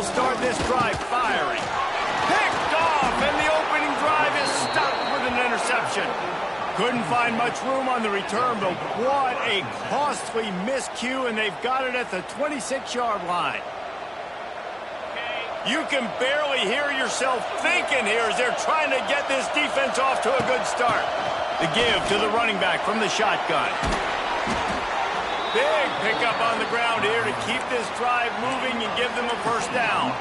they'll start this drive firing. Picked off, and the opening drive is stopped with an interception. Couldn't find much room on the return, but what a costly miscue, and they've got it at the 26-yard line. You can barely hear yourself thinking here as they're trying to get this defense off to a good start. The give to the running back from the shotgun. Big pickup on the ground here to keep this drive moving and give them a first down.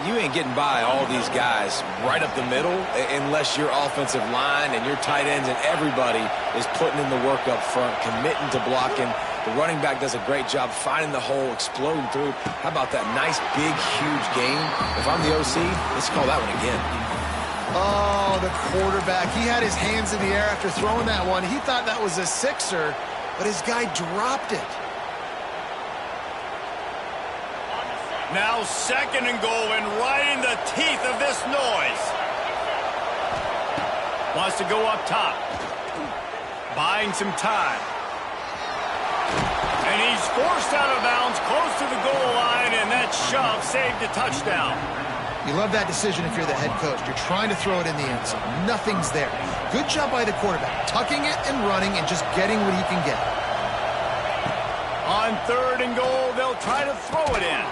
You ain't getting by all these guys right up the middle unless your offensive line and your tight ends and everybody is putting in the work up front, committing to blocking. The running back does a great job finding the hole, exploding through. How about that nice, big, huge game? If I'm the OC, let's call that one again. Oh, the quarterback. He had his hands in the air after throwing that one. He thought that was a sixer, but his guy dropped it. Now 2nd and goal, and right in the teeth of this noise. Wants to go up top. Buying some time. And he's forced out of bounds close to the goal line, and that shove saved a touchdown. You love that decision if you're the head coach. You're trying to throw it in the end zone. Nothing's there. Good job by the quarterback, tucking it and running and just getting what he can get. On 3rd and goal, they'll try to throw it in.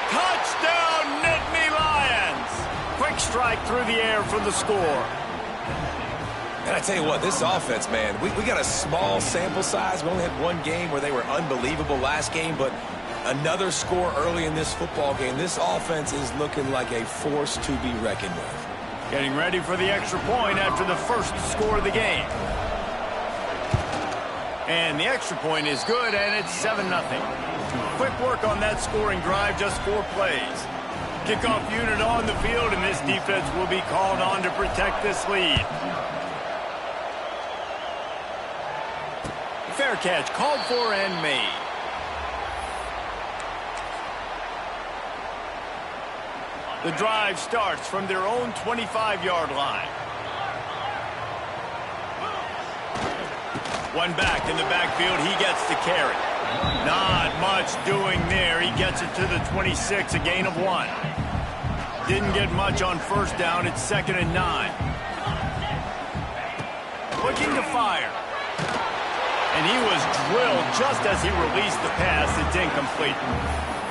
Touchdown, Nittany Lions! Quick strike through the air for the score. And I tell you what, this offense, man, we got a small sample size. We only had one game where they were unbelievable last game, but another score early in this football game. This offense is looking like a force to be reckoned with. Getting ready for the extra point after the first score of the game. And the extra point is good, and it's 7-0. Quick work on that scoring drive, just 4 plays. Kickoff unit on the field, and this defense will be called on to protect this lead. Fair catch called for and made. The drive starts from their own 25-yard line. One back in the backfield. He gets the carry. Not much doing there. He gets it to the 26, a gain of 1. Didn't get much on first down. It's 2nd and 9. Looking to fire. And he was drilled just as he released the pass. It's incomplete.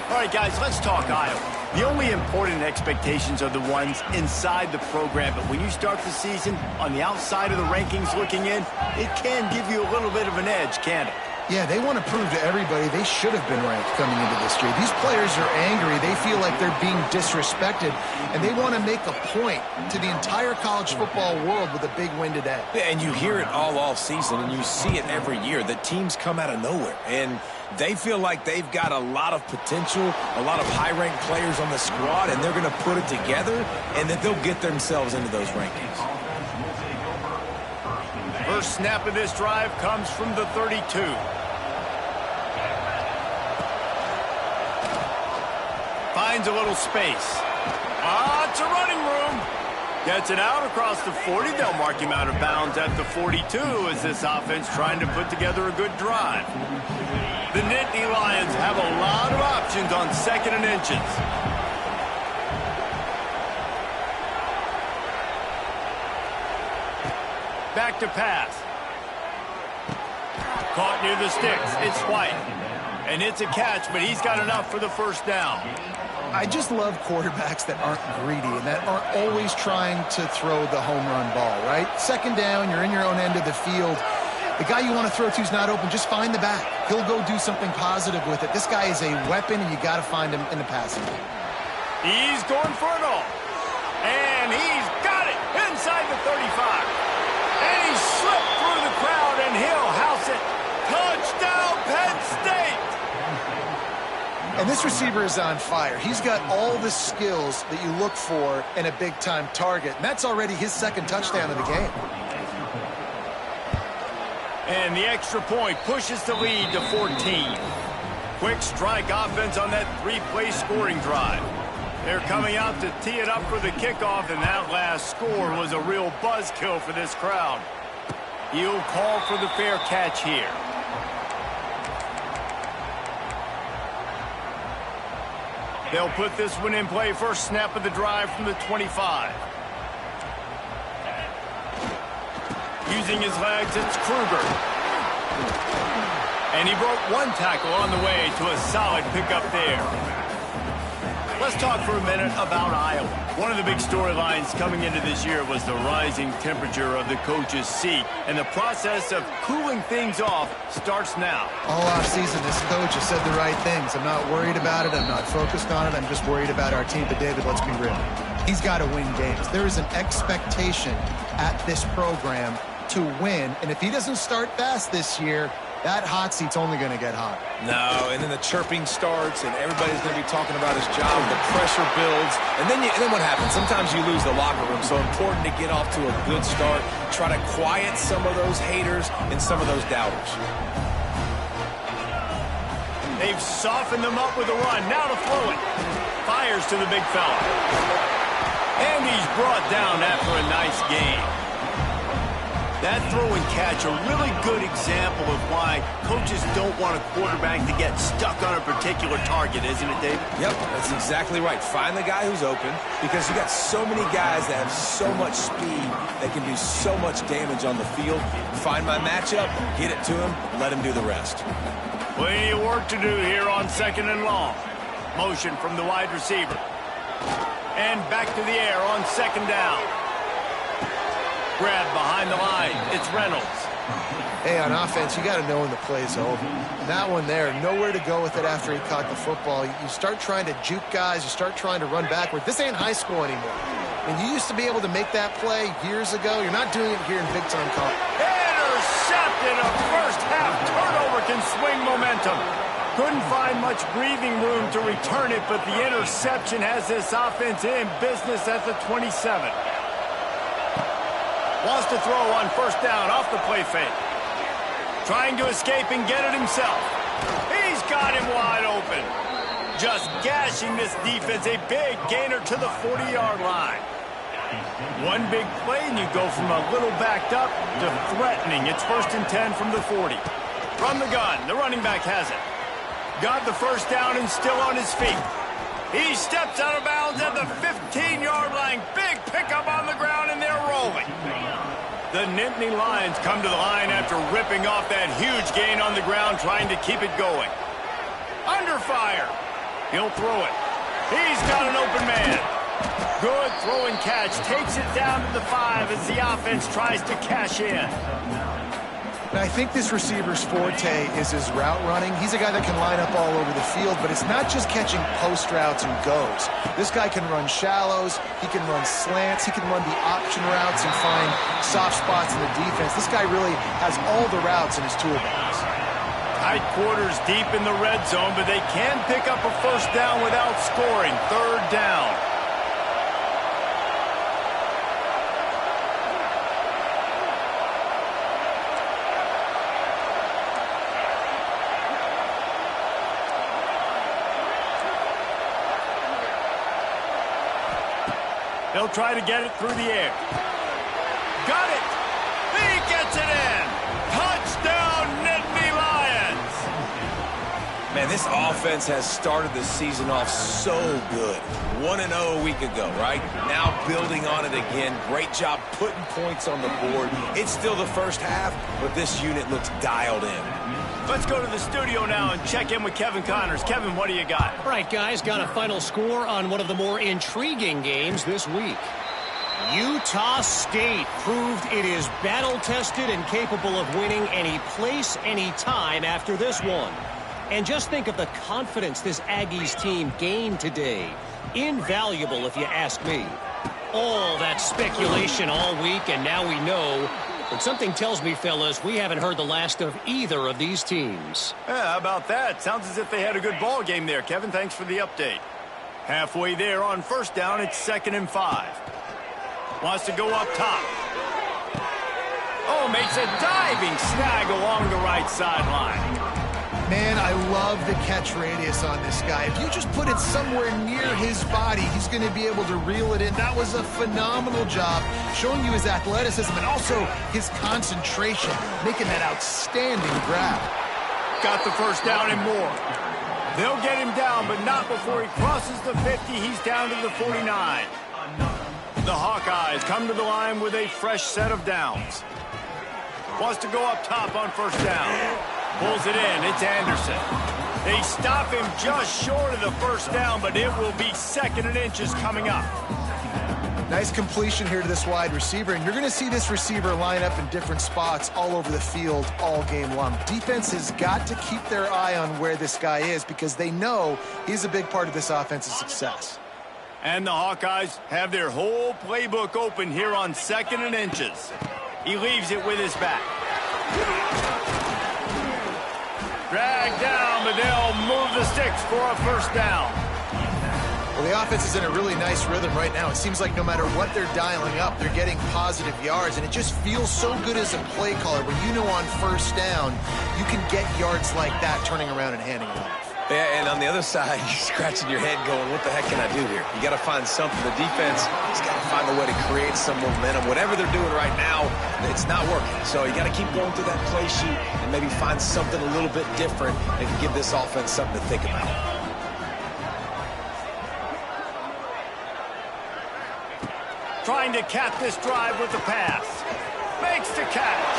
All right, guys, let's talk Iowa. The only important expectations are the ones inside the program, but when you start the season on the outside of the rankings looking in, it can give you a little bit of an edge, can't it? Yeah, they want to prove to everybody they should have been ranked coming into this year. These players are angry. They feel like they're being disrespected, and they want to make a point to the entire college football world with a big win today. Yeah, and you hear it all off season, and you see it every year. The teams come out of nowhere, and they feel like they've got a lot of potential, a lot of high-ranked players on the squad, and they're going to put it together, and then they'll get themselves into those rankings. First snap of this drive comes from the 32. Finds a little space. It's a running room. Gets it out across the 40. They'll mark him out of bounds at the 42 as this offense trying to put together a good drive. The Nittany Lions have a lot of options on 2nd and inches. Back to pass. Caught near the sticks. It's White. And it's a catch, but he's got enough for the first down. I just love quarterbacks that aren't greedy and that aren't always trying to throw the home run ball, right? 2nd down, you're in your own end of the field. The guy you want to throw to is not open. Just find the back. He'll go do something positive with it. This guy is a weapon, and you got to find him in the passing game. He's going for it all. And he's got it inside the 35. And he slipped through the crowd, and he'll house it. Touchdown, Penn State! And this receiver is on fire. He's got all the skills that you look for in a big-time target. And that's already his 2nd touchdown of the game. And the extra point pushes the lead to 14. Quick strike offense on that 3-play scoring drive. They're coming out to tee it up for the kickoff, and that last score was a real buzzkill for this crowd. He'll call for the fair catch here. They'll put this one in play. First snap of the drive from the 25. Using his legs, it's Kruger. And he broke one tackle on the way to a solid pickup there. Let's talk for a minute about Iowa. One of the big storylines coming into this year was the rising temperature of the coach's seat. And the process of cooling things off starts now. All offseason, this coach has said the right things. I'm not worried about it. I'm not focused on it. I'm just worried about our team. But, David, let's be real. He's got to win games. There is an expectation at this program to win. And if he doesn't start fast this year, that hot seat's only going to get hot. No, and then the chirping starts, and everybody's going to be talking about his job. The pressure builds, and then what happens? Sometimes you lose the locker room, so important to get off to a good start. Try to quiet some of those haters and some of those doubters. They've softened them up with a run. Now to throw it. Fires to the big fella. And he's brought down after a nice game. That throw and catch, a really good example of why coaches don't want a quarterback to get stuck on a particular target, isn't it, David? Yep, that's exactly right. Find the guy who's open, because you got so many guys that have so much speed that can do so much damage on the field. Find my matchup, get it to him, let him do the rest. Plenty of work to do here on 2nd and long. Motion from the wide receiver. And back to the air on 2nd down. Grab behind the line. It's Reynolds. Hey, on offense, you got to know when the play's over. That one there, nowhere to go with it after he caught the football. You start trying to juke guys. You start trying to run backward. This ain't high school anymore. And you used to be able to make that play years ago. You're not doing it here in big-time college. Intercepted. A first-half turnover can swing momentum. Couldn't find much breathing room to return it, but the interception has this offense in business at the 27. Wants to throw on 1st down off the play fake. Trying to escape and get it himself. He's got him wide open. Just gashing this defense. A big gainer to the 40-yard line. One big play and you go from a little backed up to threatening. It's 1st and 10 from the 40. From the gun, the running back has it. Got the 1st down and still on his feet. He steps out of bounds at the 15-yard line. Big pickup on the ground, and they're rolling. The Nittany Lions come to the line after ripping off that huge gain on the ground, trying to keep it going. Under fire. He'll throw it. He's got an open man. Good throw and catch. Takes it down to the 5 as the offense tries to cash in. I think this receiver's forte is his route running. He's a guy that can line up all over the field, but it's not just catching post routes and goes. This guy can run shallows, he can run slants, he can run the option routes and find soft spots in the defense. This guy really has all the routes in his toolbox. Tight quarters deep in the red zone, but they can pick up a 1st down without scoring. 3rd down. They'll try to get it through the air. Got it! He gets it in! Touchdown, Nittany Lions! Man, this offense has started the season off so good. 1-0 a week ago, right? Now building on it again. Great job putting points on the board. It's still the 1st half, but this unit looks dialed in. Let's go to the studio now and check in with Kevin Connors. Kevin, what do you got? All right, guys, got a final score on one of the more intriguing games this week. Utah State proved it is battle-tested and capable of winning any place, any time after this one. And just think of the confidence this Aggies team gained today. Invaluable, if you ask me. All that speculation all week, and now we know. But something tells me, fellas, we haven't heard the last of either of these teams. Yeah, how about that? Sounds as if they had a good ball game there, Kevin. Thanks for the update. Halfway there on 1st down, it's 2nd and 5. Wants to go up top. Oh, makes a diving snag along the right sideline. Man, I love the catch radius on this guy. If you just put it somewhere near his body, he's going to be able to reel it in. That was a phenomenal job, showing you his athleticism and also his concentration, making that outstanding grab. Got the 1st down and more. They'll get him down, but not before he crosses the 50. He's down to the 49. The Hawkeyes come to the line with a fresh set of downs. Wants to go up top on first down. Pulls it in. It's Anderson. They stop him just short of the first down, but it will be 2nd and inches coming up. Nice completion here to this wide receiver, and you're going to see this receiver line up in different spots all over the field all game long. Defense has got to keep their eye on where this guy is because they know he's a big part of this offense's success. And the Hawkeyes have their whole playbook open here on 2nd and inches. He leaves it with his back. Dragged down, but they'll move the sticks for a first down. Well, the offense is in a really nice rhythm right now. It seems like no matter what they're dialing up, they're getting positive yards, and it just feels so good as a play caller when you know on first down you can get yards like that turning around and handing it off. Yeah, and on the other side, you're scratching your head going, what the heck can I do here? You got to find something. The defense has got to find a way to create some momentum. Whatever they're doing right now, it's not working. So you got to keep going through that play sheet and maybe find something a little bit different that can give this offense something to think about. Trying to cap this drive with the pass. Makes the catch.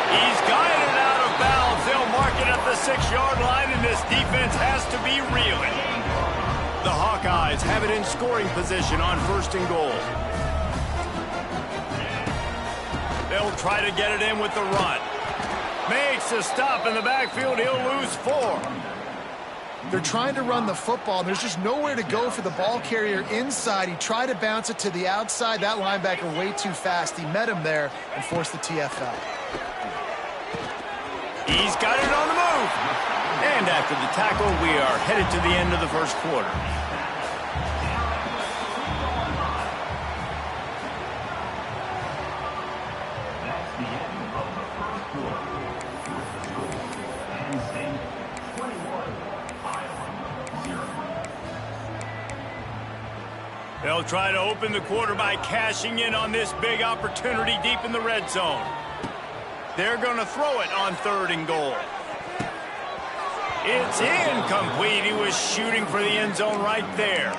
He's guided out of bounds. They'll mark it at the 6-yard line, and this defense has to be reeling. The Hawkeyes have it in scoring position on 1st and goal. They'll try to get it in with the run. Makes a stop in the backfield. He'll lose 4. They're trying to run the football, and there's just nowhere to go for the ball carrier inside. He tried to bounce it to the outside. That linebacker way too fast. He met him there and forced the TFL. He's got it on the move. And after the tackle, we are headed to the end of the first quarter. They'll try to open the quarter by cashing in on this big opportunity deep in the red zone. They're going to throw it on 3rd and goal. It's incomplete. He was shooting for the end zone right there.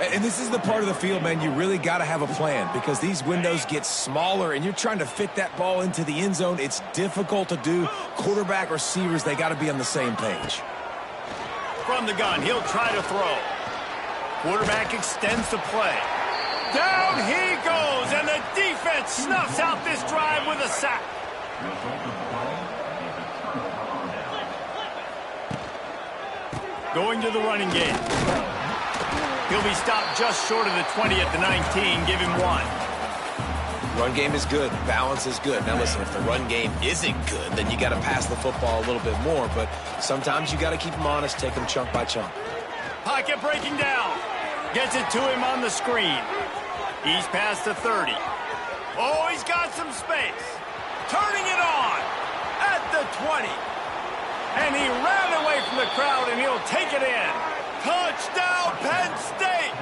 And this is the part of the field, man, you really got to have a plan because these windows get smaller and you're trying to fit that ball into the end zone. It's difficult to do. Quarterback, receivers, they got to be on the same page. From the gun, he'll try to throw. Quarterback extends the play. Down he goes, and the defense snuffs out this drive with a sack. Going to the running game. He'll be stopped just short of the 20 at the 19. Give him 1. Run game is good. Balance is good. Now, listen, if the run game isn't good, then you got to pass the football a little bit more. But sometimes you got to keep them honest, take them chunk by chunk. Pocket breaking down. Gets it to him on the screen. He's past the 30. Oh, he's got some space. Turning it on at the 20. And he ran away from the crowd, and he'll take it in. Touchdown, Penn State!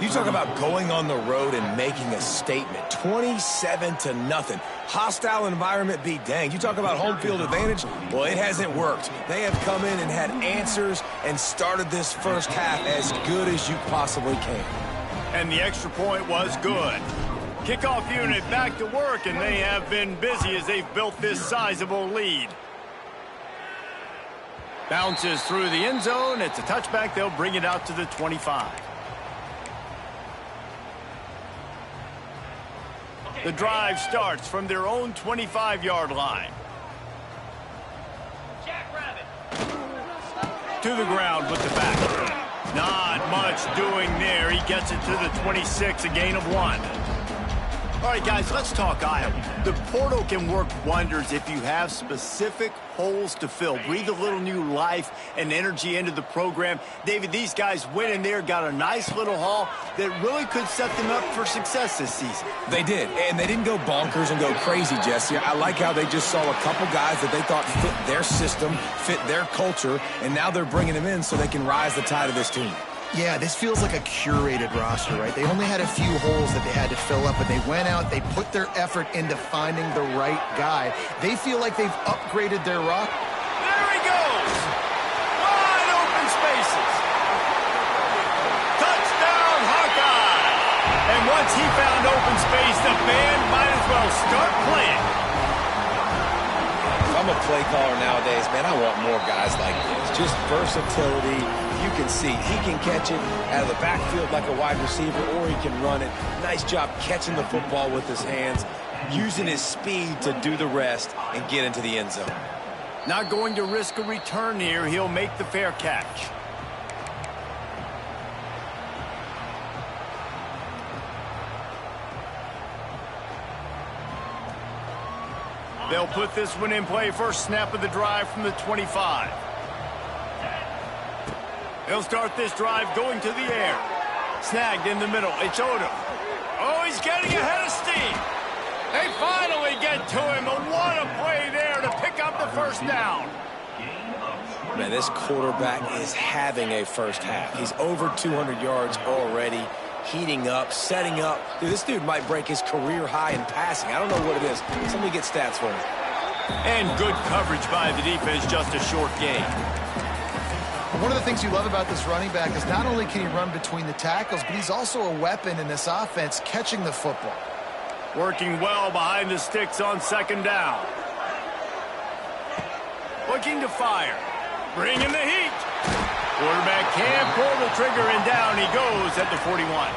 You talk about going on the road and making a statement. 27-0. Hostile environment be danged. You talk about home field advantage. Well, it hasn't worked. They have come in and had answers and started this first half as good as you possibly can. And the extra point was good. Kickoff unit back to work, and they have been busy as they've built this sizable lead. Bounces through the end zone. It's a touchback. They'll bring it out to the 25. The drive starts from their own 25-yard line. To the ground with the back. Not much doing there. He gets it to the 26, a gain of 1. All right, guys, let's talk Iowa. The portal can work wonders if you have specific holes to fill. Breathe a little new life and energy into the program. David, these guys went in there, got a nice little haul that really could set them up for success this season. They did, and they didn't go bonkers and go crazy, Jesse. I like how they just saw a couple guys that they thought fit their system, fit their culture, and now they're bringing them in so they can rise the tide of this team. Yeah, this feels like a curated roster, right? They only had a few holes that they had to fill up, and they went out, they put their effort into finding the right guy. They feel like they've upgraded their roster. There he goes! spaces. Touchdown, Hawkeye! And once he found open space, the band might as well start playing. If I'm a play caller nowadays, man, I want more guys like this. Just versatility. You can see he can catch it out of the backfield like a wide receiver, or he can run it. Nice job catching the football with his hands, using his speed to do the rest and get into the end zone. Not going to risk a return here. He'll make the fair catch. They'll put this one in play. First snap of the drive from the 25. He'll start this drive going to the air. Snagged in the middle. It's Odom. Oh, he's getting ahead of steam. They finally get to him. But what a play there to pick up the first down. Man, this quarterback is having a first half. He's over 200 yards already, heating up, setting up. Dude, this dude might break his career high in passing. I don't know what it is. Somebody get stats for him. And good coverage by the defense, just a short gain. One of the things you love about this running back is not only can he run between the tackles, but he's also a weapon in this offense, catching the football. Working well behind the sticks on second down. Looking to fire. Bringing the heat. Quarterback can't pull the trigger, and down he goes at the 41.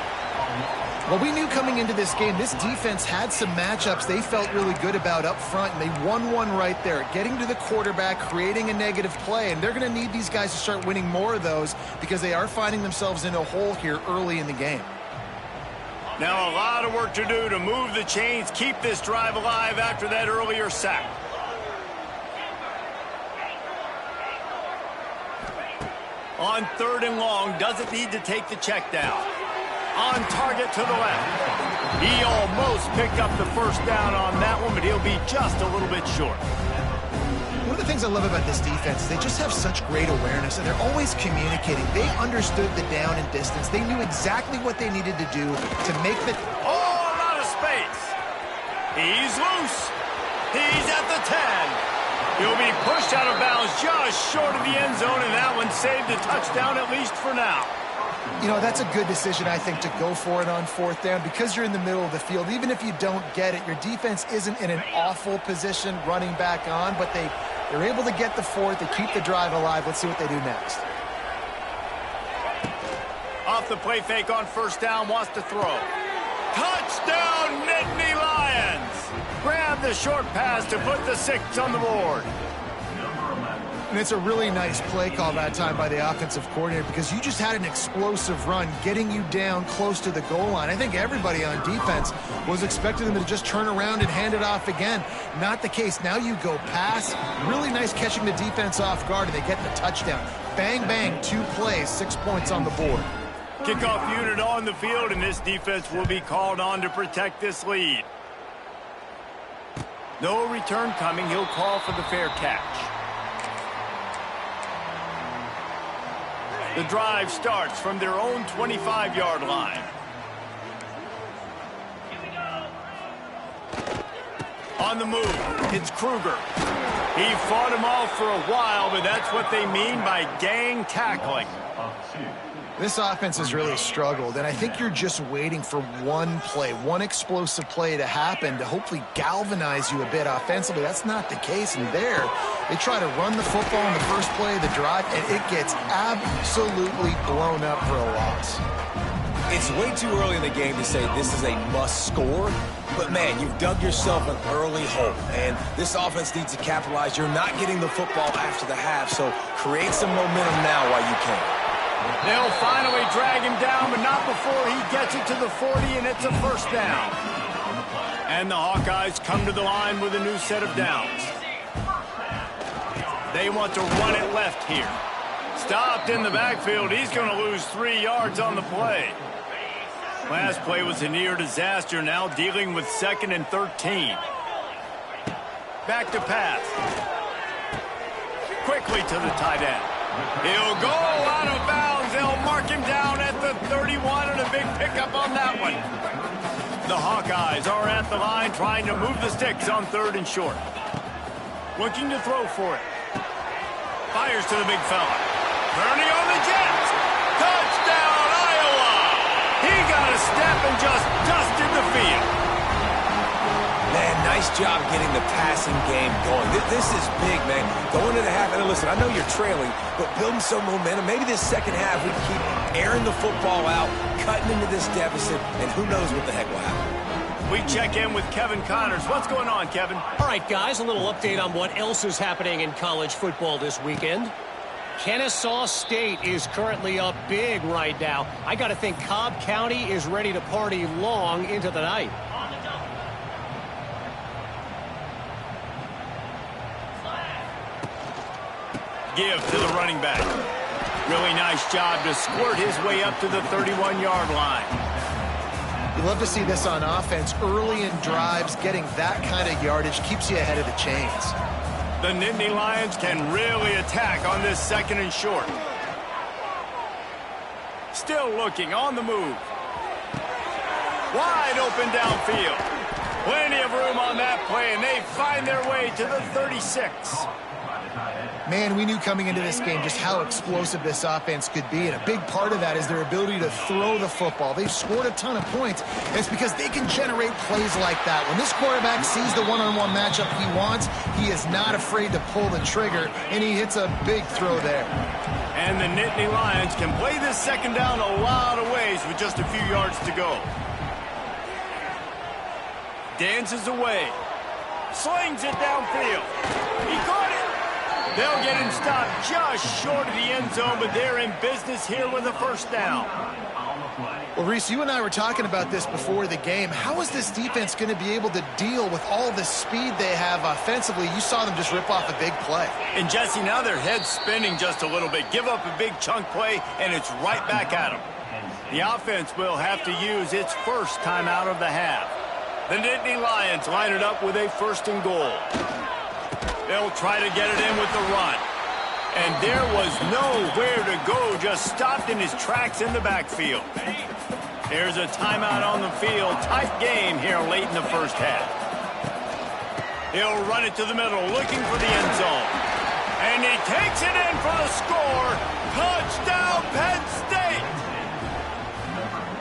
Well, we knew coming into this game, this defense had some matchups they felt really good about up front, and they won one right there, getting to the quarterback, creating a negative play, and they're going to need these guys to start winning more of those because they are finding themselves in a hole here early in the game. Now a lot of work to do to move the chains, keep this drive alive after that earlier sack. On third and long, doesn't need to take the check down. On target to the left. He almost picked up the first down on that one, but he'll be just a little bit short. One of the things I love about this defense is they just have such great awareness, and they're always communicating. They understood the down and distance. They knew exactly what they needed to do to make the... Oh, a lot of space. He's loose. He's at the 10. He'll be pushed out of bounds just short of the end zone, and that one saved a touchdown at least for now. You know, that's a good decision, I think, to go for it on fourth down because you're in the middle of the field. Even if you don't get it, your defense isn't in an awful position running back on, but they're able to get the fourth. They keep the drive alive. Let's see what they do next. Off the play fake on first down, wants to throw. Touchdown, Nittany Lions! Grab the short pass to put the 6 on the board. And it's a really nice play call that time by the offensive coordinator because you just had an explosive run getting you down close to the goal line. I think everybody on defense was expecting them to just turn around and hand it off again. Not the case. Now you go pass. Really nice catching the defense off guard, and they get the touchdown. Bang, bang, 2 plays, 6 points on the board. Kickoff unit on the field, and this defense will be called on to protect this lead. No return coming. He'll call for the fair catch. The drive starts from their own 25-yard line. On the move, it's Kruger. He fought him off for a while, but that's what they mean by gang tackling. This offense has really struggled, and I think you're just waiting for one play, one explosive play to happen to hopefully galvanize you a bit offensively. That's not the case, and there they try to run the football in the first play of the drive, and it gets absolutely blown up for a loss. It's way too early in the game to say this is a must score, but man, you've dug yourself an early hole, and this offense needs to capitalize. You're not getting the football after the half, so create some momentum now while you can. They'll finally drag him down, but not before he gets it to the 40, and it's a first down. And the Hawkeyes come to the line with a new set of downs. They want to run it left here. Stopped in the backfield. He's going to lose 3 yards on the play. Last play was a near disaster, now dealing with 2nd and 13. Back to pass. Quickly to the tight end. He'll go out of bounds. They'll mark him down at the 31, and a big pickup on that one. The Hawkeyes are at the line trying to move the sticks on 3rd and short. Looking to throw for it. Fires to the big fella. Turning on the Jets. Touchdown, Iowa. He got a step and just dusted the field. Man, nice job getting the passing game going. This is big, man. Going to the half, and listen, I know you're trailing, but building some momentum. Maybe this second half we keep airing the football out, cutting into this deficit, and who knows what the heck will happen. We check in with Kevin Connors. What's going on, Kevin? All right, guys, a little update on what else is happening in college football this weekend. Kennesaw State is currently up big right now. I got to think Cobb County is ready to party long into the night. Give to the running back. Really nice job to squirt his way up to the 31-yard line. You love to see this on offense. Early in drives, getting that kind of yardage keeps you ahead of the chains. The Nittany Lions can really attack on this second and short. Still looking on the move. Wide open downfield. Plenty of room on that play, and they find their way to the 36. Man, we knew coming into this game just how explosive this offense could be, and a big part of that is their ability to throw the football. They've scored a ton of points, and it's because they can generate plays like that. When this quarterback sees the one-on-one matchup he wants, he is not afraid to pull the trigger, and he hits a big throw there. And the Nittany Lions can play this second down a lot of ways with just a few yards to go. Dances away. Slings it downfield. He caught it. They'll get him stopped just short of the end zone, but they're in business here with a first down. Well, Reese, you and I were talking about this before the game. How is this defense going to be able to deal with all the speed they have offensively? You saw them just rip off a big play. And, Jesse, now their head's spinning just a little bit. Give up a big chunk play, and it's right back at them. The offense will have to use its first timeout of the half. The Nittany Lions line it up with a first and goal. They'll try to get it in with the run. And there was nowhere to go, just stopped in his tracks in the backfield. There's a timeout on the field. Tight game here late in the first half. He'll run it to the middle, looking for the end zone. And he takes it in for the score. Touchdown, Penn State!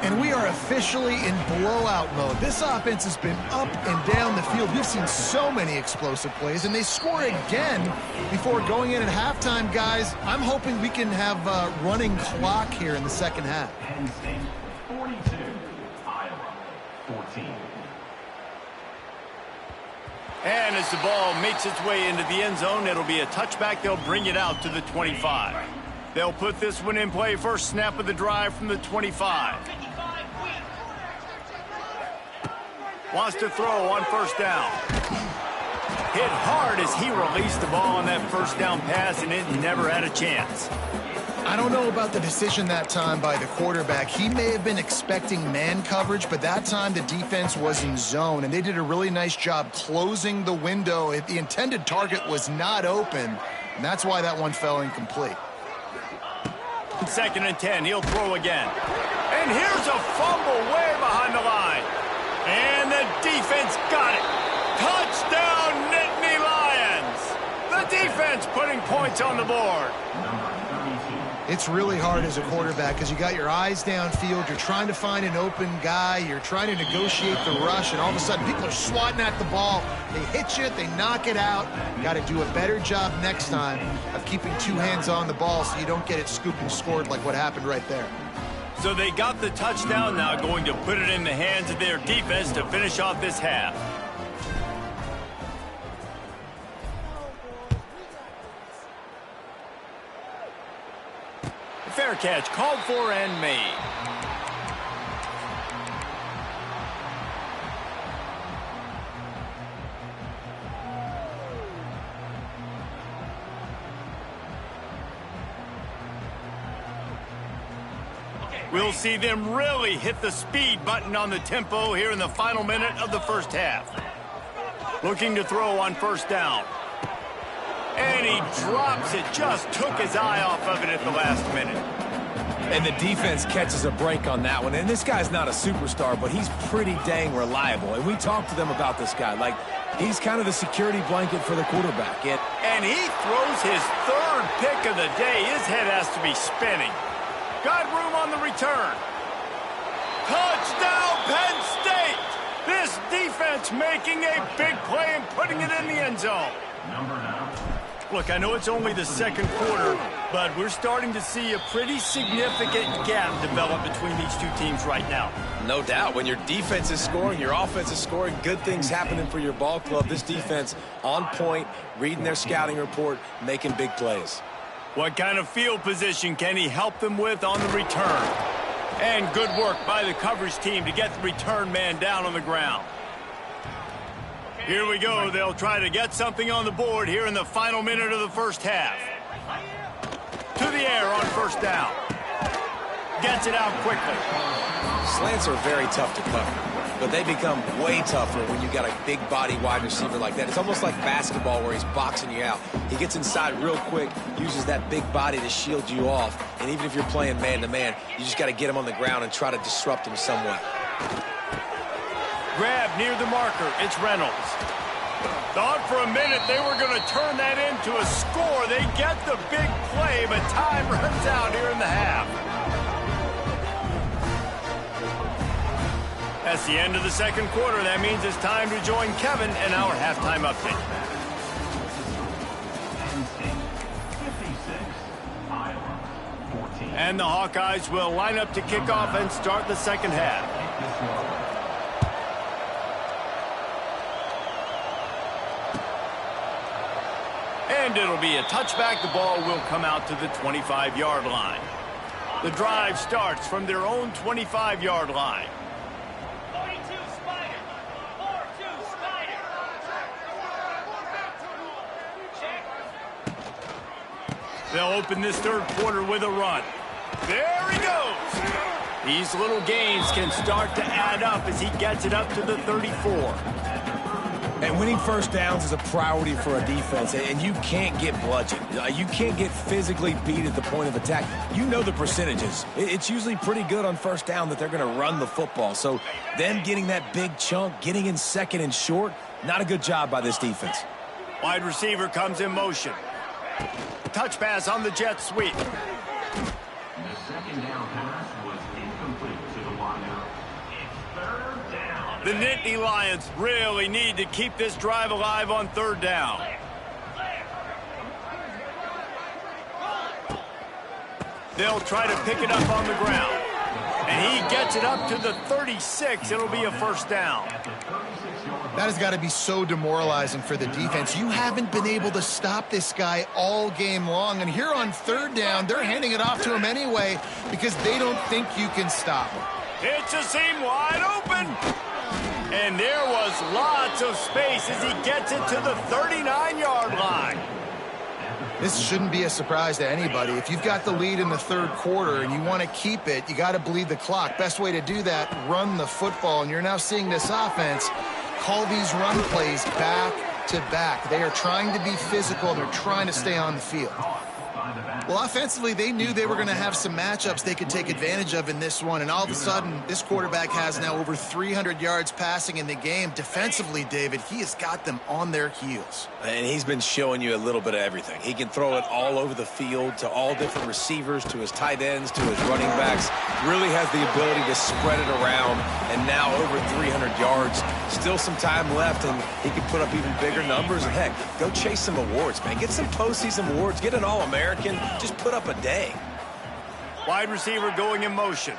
And we are officially in blowout mode. This offense has been up and down the field. We've seen so many explosive plays, and they score again before going in at halftime, guys. I'm hoping we can have a running clock here in the second half. Penn State 42, Iowa 14. And as the ball makes its way into the end zone, it'll be a touchback. They'll bring it out to the 25. They'll put this one in play. First snap of the drive from the 25. Wants to throw on first down. Hit hard as he released the ball on that first down pass, and it never had a chance. I don't know about the decision that time by the quarterback. He may have been expecting man coverage, but that time the defense was in zone, and they did a really nice job closing the window. If the intended target was not open, and that's why that one fell incomplete. Second and 10, he'll throw again. And here's a fumble way behind the line. And the defense got it. Touchdown, Nittany Lions. The defense putting points on the board. It's really hard as a quarterback because you got your eyes downfield. You're trying to find an open guy. You're trying to negotiate the rush, and all of a sudden people are swatting at the ball. They hit you. They knock it out. You got to do a better job next time of keeping two hands on the ball so you don't get it scooped and scored like what happened right there. So they got the touchdown, now going to put it in the hands of their defense to finish off this half. Fair catch called for and made. We'll see them really hit the speed button on the tempo here in the final minute of the first half. Looking to throw on first down. And he drops it, just took his eye off of it at the last minute. And the defense catches a break on that one. And this guy's not a superstar, but he's pretty dang reliable. And we talked to them about this guy. Like, He's kind of the security blanket for the quarterback. And he throws his third pick of the day. His head has to be spinning. Got room on the return. Touchdown, Penn State! This defense making a big play and putting it in the end zone. Number 9. Look, I know it's only the second quarter, but we're starting to see a pretty significant gap develop between these two teams right now. No doubt. When your defense is scoring, your offense is scoring, good things happening for your ball club. This defense on point, reading their scouting report, making big plays. What kind of field position can he help them with on the return? And good work by the coverage team to get the return man down on the ground. Here we go. They'll try to get something on the board here in the final minute of the first half. To the air on first down. Gets it out quickly. Slants are very tough to cover, but they become way tougher when you got a big body wide receiver like that. It's almost like basketball where he's boxing you out. He gets inside real quick, uses that big body to shield you off, and even if you're playing man-to-man, you just got to get him on the ground and try to disrupt him some way. Grab near the marker. It's Reynolds. Thought for a minute they were going to turn that into a score. They get the big play, but time runs out here in the half. That's the end of the second quarter. That means it's time to join Kevin and our halftime update. Penn State 56, Iowa 14. And the Hawkeyes will line up to kick off and start the second half. And it'll be a touchback. The ball will come out to the 25-yard line. The drive starts from their own 25-yard line. 42 Spider. 4-2 Spider. Check. They'll open this third quarter with a run. There he goes. These little gains can start to add up as he gets it up to the 34. And winning first downs is a priority for a defense, and you can't get bludgeoned. You can't get physically beat at the point of attack. You know the percentages. It's usually pretty good on first down that they're going to run the football. So them getting that big chunk, getting in second and short, not a good job by this defense. Wide receiver comes in motion. Touch pass on the jet sweep. The second down pass was incomplete to the wideout. It's third down. The Nittany Lions really need to keep this drive alive on third down. They'll try to pick it up on the ground. And he gets it up to the 36. It'll be a first down. That has got to be so demoralizing for the defense. You haven't been able to stop this guy all game long. And here on third down, they're handing it off to him anyway because they don't think you can stop him. It's a seam wide open. And there was lots of space as he gets it to the 39-yard line. This shouldn't be a surprise to anybody. If you've got the lead in the third quarter and you want to keep it, you got to bleed the clock. Best way to do that, run the football. And you're now seeing this offense call these run plays back to back. They are trying to be physical. They're trying to stay on the field. Well, offensively, they knew they were going to have some matchups they could take advantage of in this one. And all of a sudden, this quarterback has now over 300 yards passing in the game. Defensively, David, he has got them on their heels. And he's been showing you a little bit of everything. He can throw it all over the field to all different receivers, to his tight ends, to his running backs. Really has the ability to spread it around. And now over 300 yards. Still some time left, and he can put up even bigger numbers. And, heck, go chase some awards, man. Get some postseason awards. Get an All-American. Just put up a day. Wide receiver going in motion.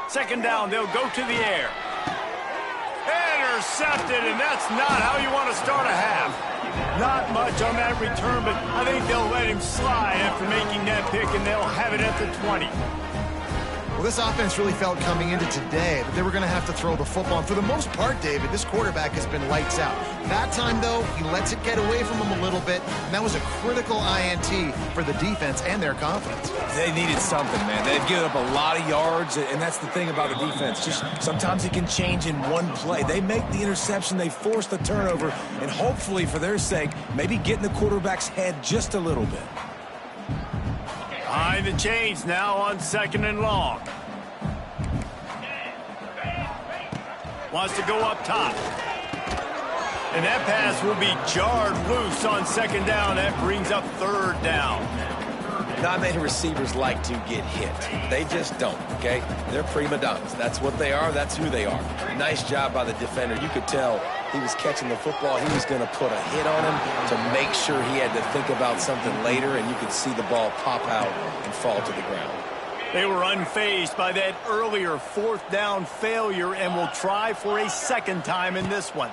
Second down, they'll go to the air. Intercepted, and that's not how you want to start a half. Not much on that return, but I think they'll let him slide after making that pick, and they'll have it at the 20. Well, this offense really felt coming into today that they were going to have to throw the football. And for the most part, David, this quarterback has been lights out. That time, though, he lets it get away from him a little bit, and that was a critical INT for the defense and their confidence. They needed something, man. They've given up a lot of yards, and that's the thing about the defense. Just sometimes it can change in one play. They make the interception, they force the turnover, and hopefully, for their sake, maybe get in the quarterback's head just a little bit. Behind the chains now on 2nd and long. Wants to go up top. And that pass will be jarred loose on 2nd down. That brings up 3rd down. Not many receivers like to get hit. They just don't, okay? They're prima donnas. That's what they are. That's who they are. Nice job by the defender. You could tell he was catching the football. He was going to put a hit on him to make sure he had to think about something later, and you could see the ball pop out and fall to the ground. They were unfazed by that earlier 4th down failure and will try for a 2nd time in this one.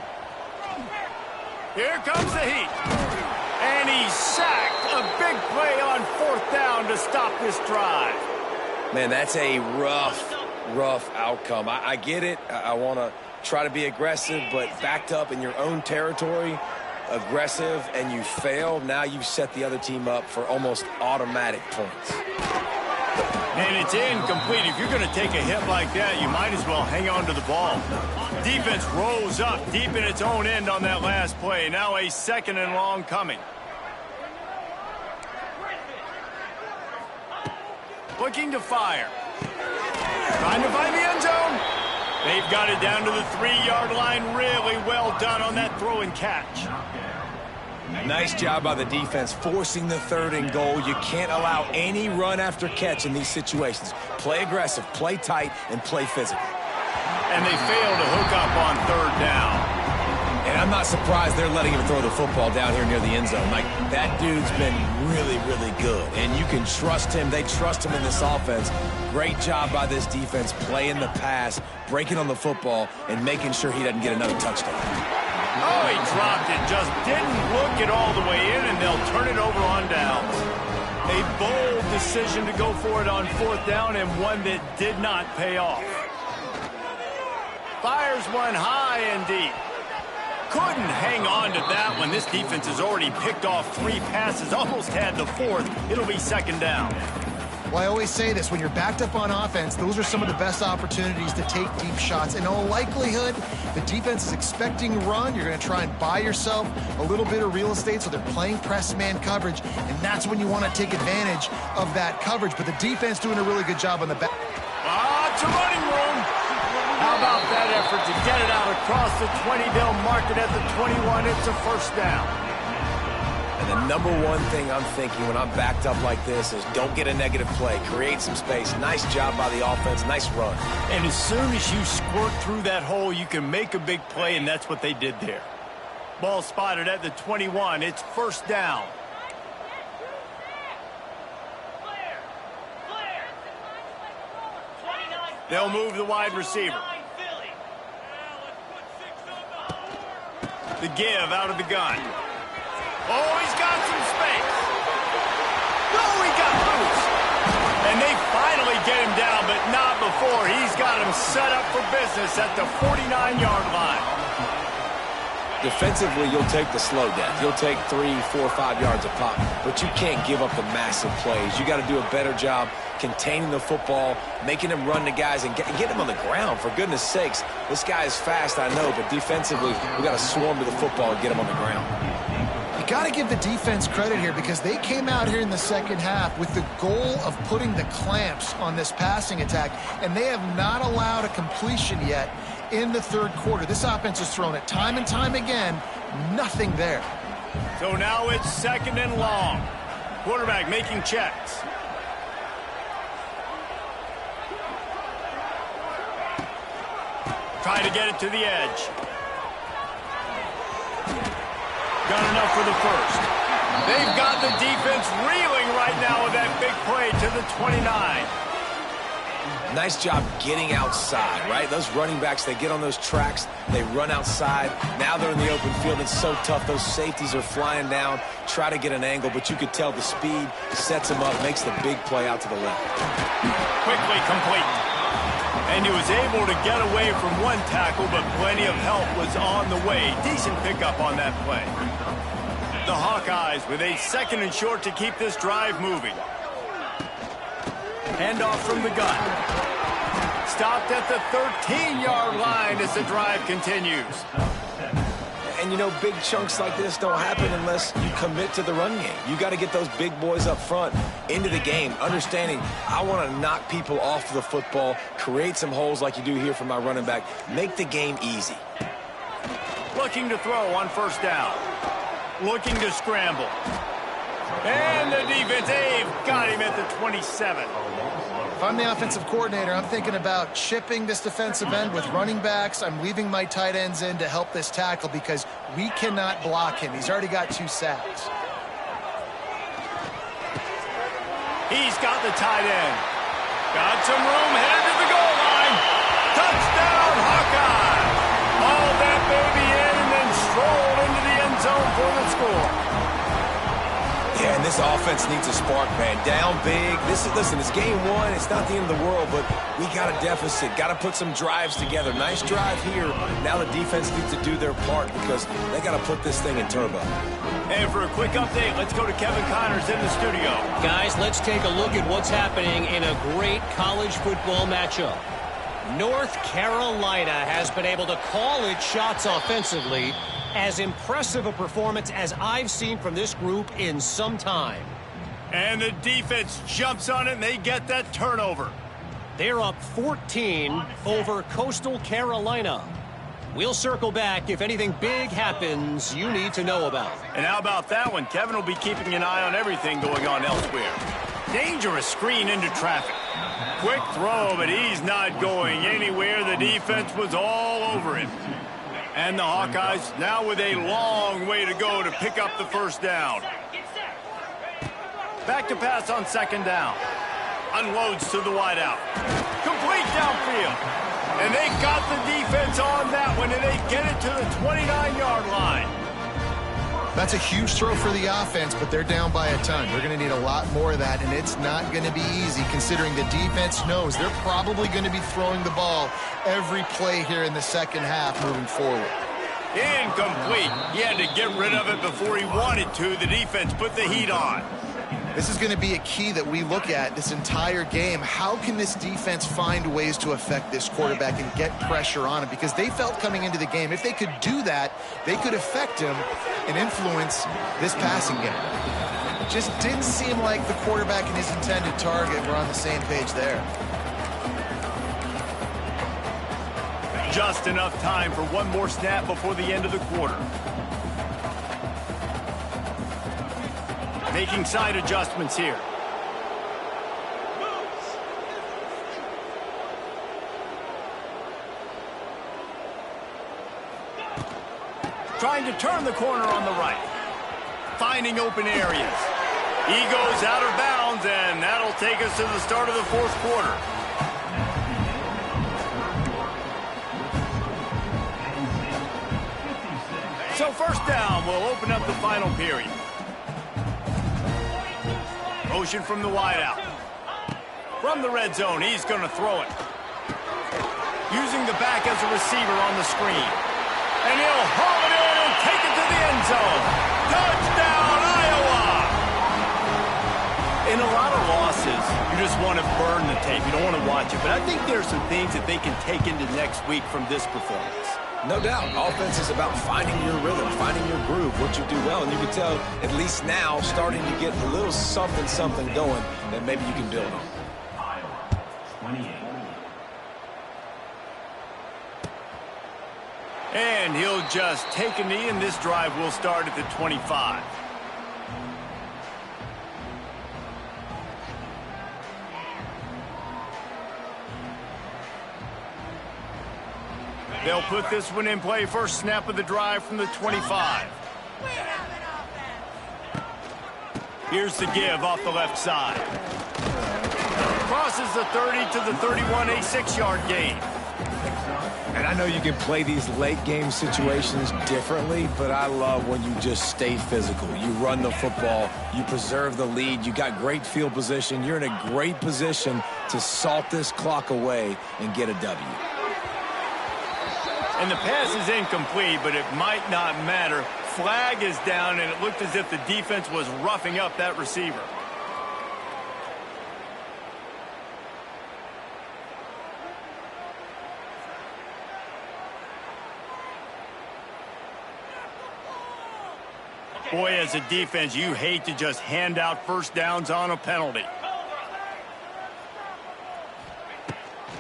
Here comes the heat. And he's sacked. A big play on 4th down to stop this drive. Man, that's a rough outcome. I get it. I want to try to be aggressive, but backed up in your own territory, aggressive, and you fail, now you've set the other team up for almost automatic points. And it's incomplete. If you're going to take a hit like that, you might as well hang on to the ball. Defense rolls up deep in its own end on that last play. Now a 2nd and long coming. Looking to fire. Trying to find the end zone. They've got it down to the 3-yard line. Really well done on that throw and catch. Nice job by the defense forcing the 3rd and goal. You can't allow any run after catch in these situations. Play aggressive, play tight, and play physical. And they fail to hook up on 3rd down. And I'm not surprised they're letting him throw the football down here near the end zone. Like, that dude's been really, really good. And you can trust him. They trust him in this offense. Great job by this defense playing the pass, breaking on the football, and making sure he doesn't get another touchdown. Oh, he dropped it. Just didn't look it all the way in, and they'll turn it over on downs. A bold decision to go for it on 4th down, and one that did not pay off. Fires one high and deep. Couldn't hang on to that one. This defense has already picked off 3 passes, almost had the 4th. It'll be 2nd down. Well, I always say this, when you're backed up on offense, those are some of the best opportunities to take deep shots. In all likelihood, the defense is expecting run. You're going to try and buy yourself a little bit of real estate, so they're playing press man coverage, and that's when you want to take advantage of that coverage. But the defense doing a really good job on the back. It's a running room. How about that effort to get it out across the 20? They'll mark it at the 21. It's a 1st down. And the number one thing I'm thinking when I'm backed up like this is don't get a negative play. Create some space. Nice job by the offense. Nice run. And as soon as you squirt through that hole, you can make a big play, and that's what they did there. Ball spotted at the 21. It's 1st down. They'll move the wide receiver. The give out of the gun. Oh, he's got some space. Oh, he got loose. And they finally get him down, but not before. He's got him set up for business at the 49-yard line. Defensively, you'll take the slow death. You'll take 3, 4, 5 yards a pop, but you can't give up the massive plays. You got to do a better job containing the football, making him run to guys, and get him on the ground. For goodness sakes, this guy is fast, I know, but defensively, we got to swarm to the football and get him on the ground. Got to give the defense credit here because they came out here in the 2nd half with the goal of putting the clamps on this passing attack, and they have not allowed a completion yet in the 3rd quarter. This offense has thrown it time and time again. Nothing there. So now it's 2nd and long. Quarterback making checks. Try to get it to the edge. Got enough for the 1st. They've got the defense reeling right now with that big play to the 29. Nice job getting outside, right? Those running backs, they get on those tracks, they run outside. Now they're in the open field. It's so tough. Those safeties are flying down, try to get an angle, but you could tell the speed sets him up, makes the big play out to the left. Quickly complete. And he was able to get away from one tackle, but plenty of help was on the way. Decent pickup on that play. The Hawkeyes with a 2nd and short to keep this drive moving. Handoff from the gun. Stopped at the 13-yard line as the drive continues. And, you know, big chunks like this don't happen unless you commit to the run game. You got to get those big boys up front into the game, understanding I want to knock people off the football, create some holes like you do here for my running back, make the game easy. Looking to throw on first down. Looking to scramble. And the defense, they've got him at the 27. If I'm the offensive coordinator, I'm thinking about chipping this defensive end with running backs. I'm leaving my tight ends in to help this tackle because we cannot block him. He's already got 2 sacks. He's got the tight end. Got some room, headed to the goal line. Touchdown, Hawkeye. Hauled that baby in and then strolled into the end zone for the score. Yeah, and this offense needs a spark, man. Down big. Listen, it's game 1. It's not the end of the world, but we got a deficit. Got to put some drives together. Nice drive here. Now the defense needs to do their part because they got to put this thing in turbo. And for a quick update, let's go to Kevin Connors in the studio. Guys, let's take a look at what's happening in a great college football matchup. North Carolina has been able to call its shots offensively. As impressive a performance as I've seen from this group in some time. And the defense jumps on it, and they get that turnover. They're up 14 over Coastal Carolina. We'll circle back if anything big happens you need to know about. And how about that one? Kevin will be keeping an eye on everything going on elsewhere. Dangerous screen into traffic. Quick throw, but he's not going anywhere. The defense was all over him. And the Hawkeyes now with a long way to go to pick up the first down. Back to pass on second down. Unloads to the wideout. Complete downfield. And they got the defense on that one, and they get it to the 29-yard line. That's a huge throw for the offense, but they're down by a ton. They're going to need a lot more of that, and it's not going to be easy considering the defense knows they're probably going to be throwing the ball every play here in the second half moving forward. Incomplete. He had to get rid of it before he wanted to. The defense put the heat on. This is going to be a key that we look at this entire game. How can this defense find ways to affect this quarterback and get pressure on him? Because they felt coming into the game, if they could do that, they could affect him and influence this passing game. It just didn't seem like the quarterback and his intended target were on the same page there. Just enough time for one more snap before the end of the quarter. Making side adjustments here. Trying to turn the corner on the right. Finding open areas. He goes out of bounds, and that'll take us to the start of the fourth quarter. So first down will open up the final period. Motion from the wideout. From the red zone, he's going to throw it. Using the back as a receiver on the screen. And he'll haul it in and take it to the end zone. Touchdown, Iowa! In a lot of losses, you just want to burn the tape. You don't want to watch it. But I think there's some things that they can take into next week from this performance. No doubt. Offense is about finding your rhythm, finding your groove, what you do well. And you can tell, at least now, starting to get a little something going that maybe you can build on. Iowa, 28. And he'll just take a knee, and this drive will start at the 25. They'll put this one in play. First snap of the drive from the 25. Here's the give off the left side. Crosses the 30 to the 31, a 6-yard gain. And I know you can play these late game situations differently, but I love when you just stay physical. You run the football, you preserve the lead, you got great field position. You're in a great position to salt this clock away and get a W. And the pass is incomplete, but it might not matter. Flag is down, and it looked as if the defense was roughing up that receiver. Boy, as a defense, you hate to just hand out first downs on a penalty.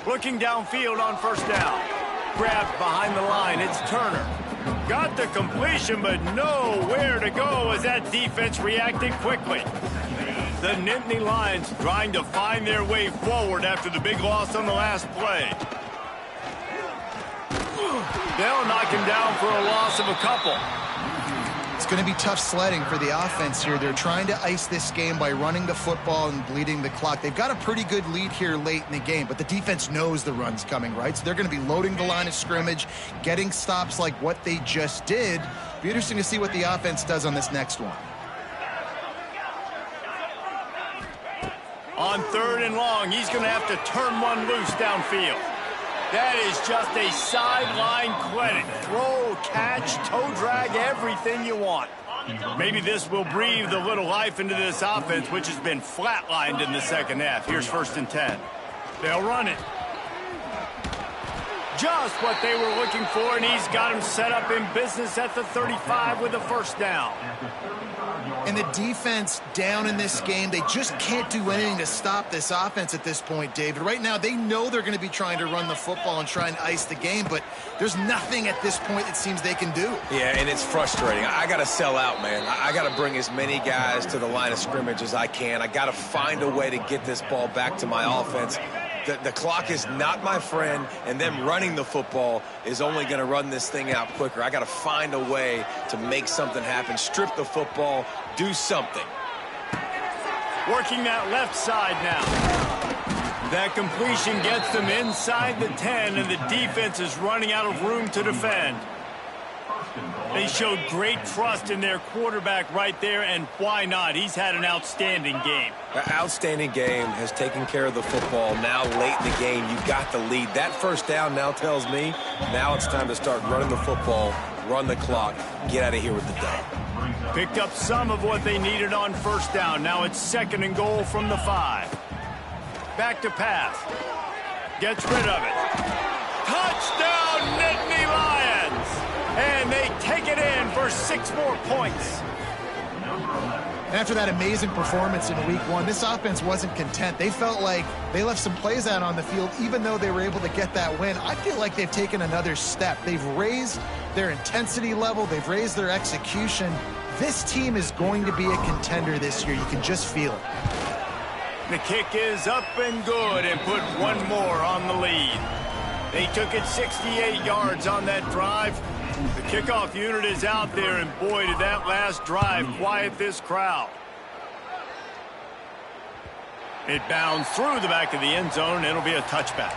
Looking downfield on first down. Grabbed behind the line. It's Turner. Got the completion, but nowhere to go as that defense reacted quickly. The Nittany Lions trying to find their way forward after the big loss on the last play. They'll knock him down for a loss of a couple. It's going to be tough sledding for the offense here. They're trying to ice this game by running the football and bleeding the clock. They've got a pretty good lead here late in the game, but the defense knows the run's coming, right? So they're going to be loading the line of scrimmage, getting stops like what they just did. Be interesting to see what the offense does on this next one. On 3rd and long, he's going to have to turn one loose downfield. That is just a sideline clinic. Throw, catch, toe drag, everything you want. Maybe this will breathe a little life into this offense, which has been flatlined in the second half. Here's 1st and 10. They'll run it. Just what they were looking for, and he's got him set up in business at the 35 with a first down. And the defense down in this game, they just can't do anything to stop this offense at this point, David. Right now, they know they're going to be trying to run the football and try and ice the game, but there's nothing at this point it seems they can do. Yeah, and it's frustrating. I got to sell out, man. I got to bring as many guys to the line of scrimmage as I can. I got to find a way to get this ball back to my offense. The clock is not my friend, and them running the football is only going to run this thing out quicker. I got to find a way to make something happen, strip the football, do something. Working that left side now. That completion gets them inside the 10, and the defense is running out of room to defend. They showed great trust in their quarterback right there, and why not? He's had an outstanding game. An outstanding game, has taken care of the football. Now late in the game, you got the lead. That first down now tells me now it's time to start running the football, run the clock, get out of here with the dub. Picked up some of what they needed on first down. Now it's 2nd and goal from the 5. Back to pass. Gets rid of it. Touchdown, Nittany Lions! And they take it in for 6 more points. After that amazing performance in week 1, this offense wasn't content. They felt like they left some plays out on the field, even though they were able to get that win. I feel like they've taken another step. They've raised their intensity level. They've raised their execution. This team is going to be a contender this year. You can just feel it. The kick is up and good, and put one more on the lead. They took it 68 yards on that drive. The kickoff unit is out there, and boy, did that last drive quiet this crowd. It bounds through the back of the end zone, and it'll be a touchback.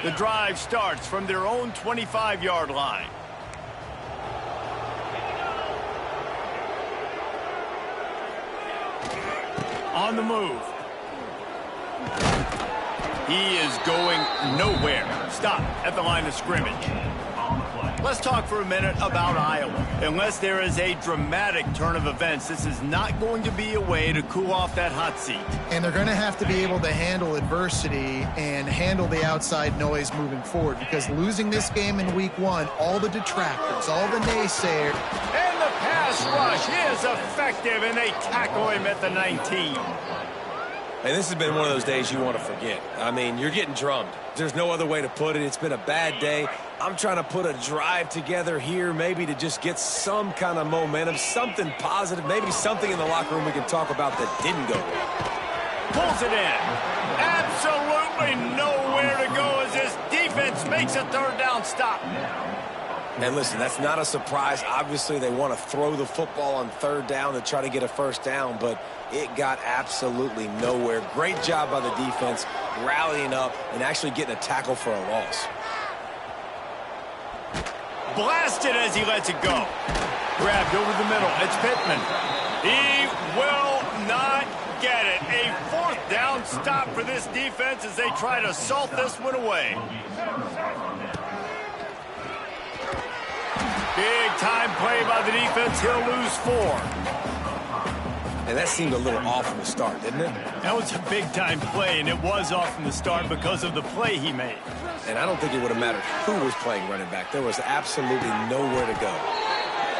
The drive starts from their own 25-yard line. On the move. He is going nowhere. Stop at the line of scrimmage. Let's talk for a minute about Iowa. Unless there is a dramatic turn of events, this is not going to be a way to cool off that hot seat. And they're going to have to be able to handle adversity and handle the outside noise moving forward, because losing this game in week 1, all the detractors, all the naysayers. And the pass rush is effective, and they tackle him at the 19. And this has been one of those days you want to forget. I mean, you're getting drummed. There's no other way to put it. It's been a bad day. I'm trying to put a drive together here, maybe to just get some kind of momentum, something positive, maybe something in the locker room we can talk about that didn't go well. Pulls it in. Absolutely nowhere to go as this defense makes a 3rd down stop. And listen, that's not a surprise. Obviously, they want to throw the football on 3rd down to try to get a first down, but it got absolutely nowhere. Great job by the defense, rallying up and actually getting a tackle for a loss. Blasted as he lets it go. Grabbed over the middle. It's Pittman. He will not get it. A 4th down stop for this defense as they try to salt this one away. Big time play by the defense. He'll lose 4. And that seemed a little off from the start, didn't it? That was a big time play, and it was off from the start because of the play he made. and I don't think it would have mattered who was playing running back. There was absolutely nowhere to go.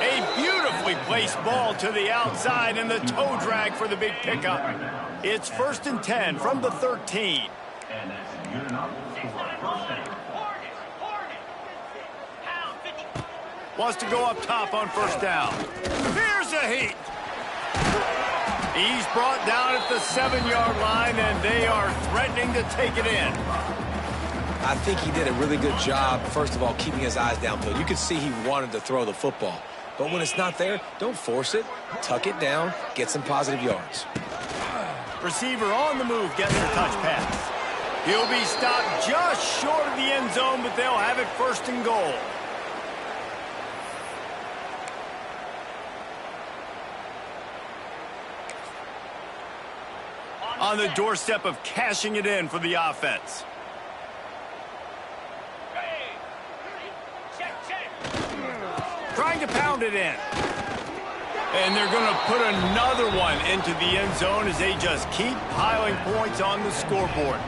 A beautifully placed ball to the outside and the toe drag for the big pickup. It's 1st and 10 from the 13. And that's good enough for a first down. Wants to go up top on 1st down. Here's a heat. He's brought down at the 7-yard line, and they are threatening to take it in. I think he did a really good job, first of all, keeping his eyes downfield. You could see he wanted to throw the football. But when it's not there, don't force it. Tuck it down, get some positive yards. Receiver on the move, gets the touch pass. He'll be stopped just short of the end zone, but they'll have it 1st and goal. On the doorstep of cashing it in for the offense. Trying to pound it in. And they're going to put another one into the end zone as they just keep piling points on the scoreboard.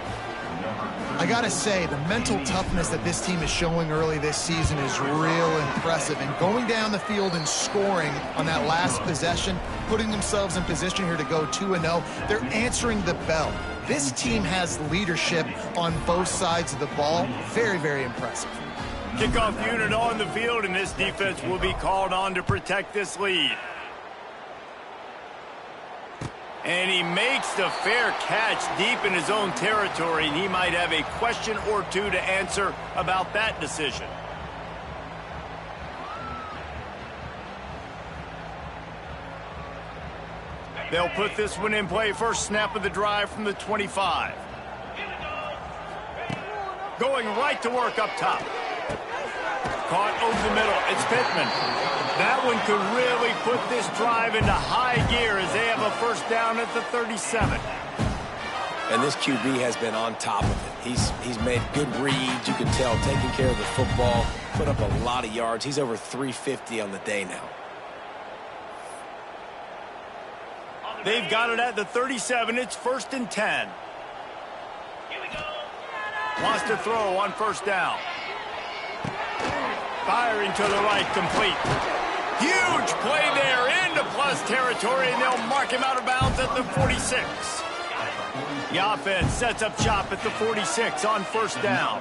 I got to say, the mental toughness that this team is showing early this season is real impressive. And going down the field and scoring on that last possession, putting themselves in position here to go 2-0, they're answering the bell. This team has leadership on both sides of the ball. Very, very impressive. Kickoff unit on the field, and this defense will be called on to protect this lead. And he makes the fair catch deep in his own territory, and he might have a question or two to answer about that decision. They'll put this one in play. First snap of the drive from the 25. Going right to work up top. Caught over the middle. It's Pittman. That one could really put this drive into high gear as they have a 1st down at the 37. And this QB has been on top of it. He's made good reads, you can tell, taking care of the football, put up a lot of yards. He's over 350 on the day now. They've got it at the 37. It's 1st and 10. Wants to throw on 1st down. Firing to the right, complete. Huge play there into plus territory, and they'll mark him out of bounds at the 46. The offense sets up shop at the 46 on 1st down.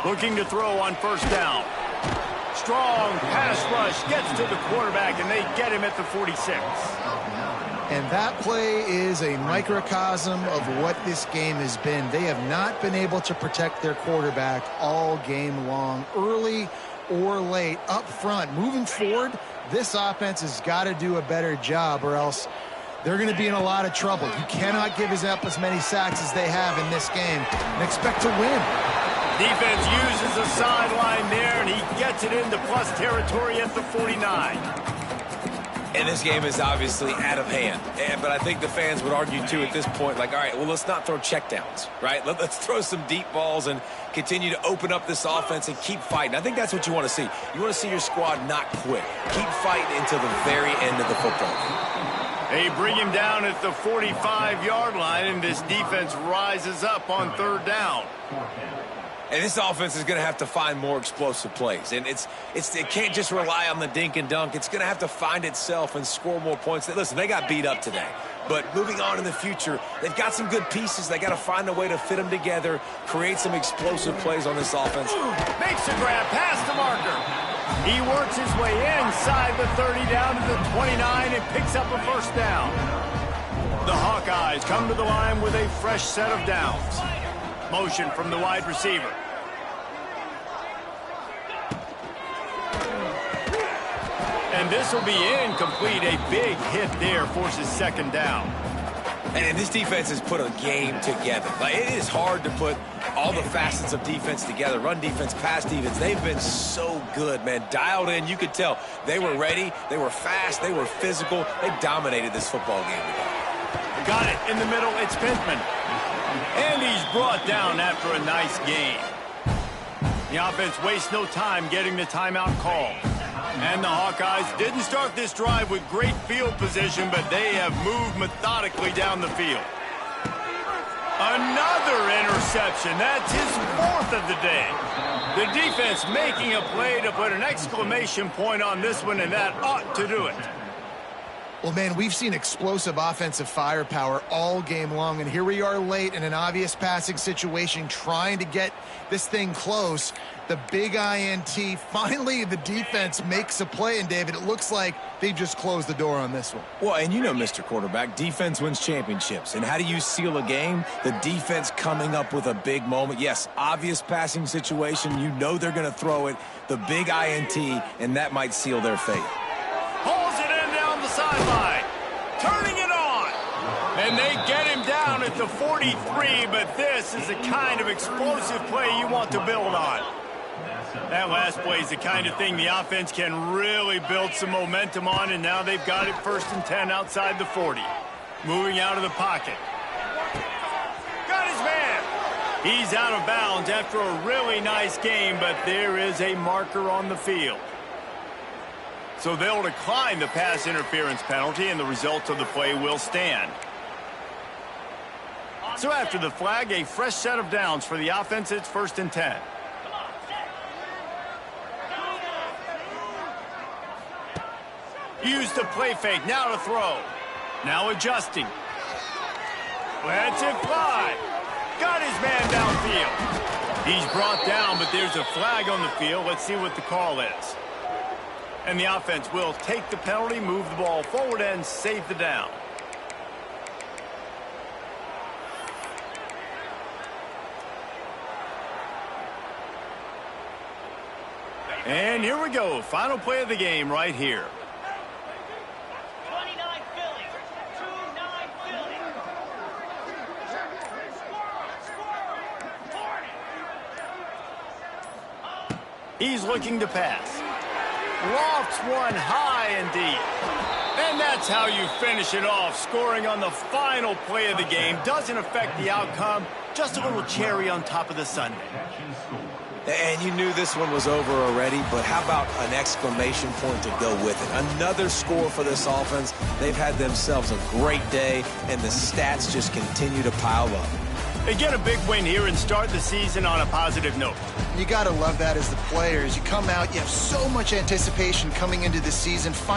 Looking to throw on 1st down. Strong pass rush gets to the quarterback, and they get him at the 46. And that play is a microcosm of what this game has been. They have not been able to protect their quarterback all game long, early or late, up front. Moving forward, this offense has got to do a better job, or else they're going to be in a lot of trouble. You cannot give up as many sacks as they have in this game and expect to win. Defense uses the sideline there, and he gets it into plus territory at the 49. And this game is obviously out of hand. But I think the fans would argue, too, at this point, like, all right, well, let's not throw checkdowns, right? Let's throw some deep balls and continue to open up this offense and keep fighting. I think that's what you want to see. You want to see your squad not quit. Keep fighting until the very end of the football game. They bring him down at the 45-yard line, and this defense rises up on 3rd down. And this offense is going to have to find more explosive plays. And it can't just rely on the dink and dunk. It's going to have to find itself and score more points. Listen, they got beat up today. But moving on in the future, they've got some good pieces. They got to find a way to fit them together, create some explosive plays on this offense. Makes a grab past the marker. He works his way inside the 30 down to the 29 and picks up a 1st down. The Hawkeyes come to the line with a fresh set of downs. Motion from the wide receiver. And this will be incomplete. A big hit there forces 2nd down. And this defense has put a game together. Like, it is hard to put all the facets of defense together. Run defense, pass defense. They've been so good, man. Dialed in. You could tell they were ready. They were fast. They were physical. They dominated this football game today. Got it in the middle. It's Pittman. And he's brought down after a nice game. The offense wastes no time getting the timeout call. And the Hawkeyes didn't start this drive with great field position, but they have moved methodically down the field. Another interception. That's his 4th of the day. The defense making a play to put an exclamation point on this one, and that ought to do it. Well, man, we've seen explosive offensive firepower all game long, and here we are late in an obvious passing situation trying to get this thing close. The big INT, finally the defense makes a play, and David, it looks like they just closed the door on this one. Well, and you know, Mr. Quarterback, defense wins championships. And how do you seal a game? The defense coming up with a big moment. Yes, obvious passing situation. You know they're going to throw it. The big INT, and that might seal their fate. Pulls it in down the sideline. Turning it on. And they get him down at the 43, but this is the kind of explosive play you want to build on. That last play is the kind of thing the offense can really build some momentum on, and now they've got it 1st and 10 outside the 40. Moving out of the pocket. Got his man. He's out of bounds after a really nice game, but there is a marker on the field. So they'll decline the pass interference penalty, and the results of the play will stand. So after the flag, a fresh set of downs for the offense. It's 1st and 10. Use the play fake, now to throw. Now adjusting. Lets it fly. Got his man downfield. He's brought down, but there's a flag on the field. Let's see what the call is. And the offense will take the penalty, move the ball forward, and save the down. And here we go. Final play of the game right here. 29 Philly. 2-9 Philly. He's looking to pass. Lofts one high and deep. And that's how you finish it off. Scoring on the final play of the game doesn't affect the outcome. Just a little cherry on top of the sundae. And you knew this one was over already, but how about an exclamation point to go with it? Another score for this offense. They've had themselves a great day, and the stats just continue to pile up. They get a big win here and start the season on a positive note. You got to love that as the players. You come out, you have so much anticipation coming into the season.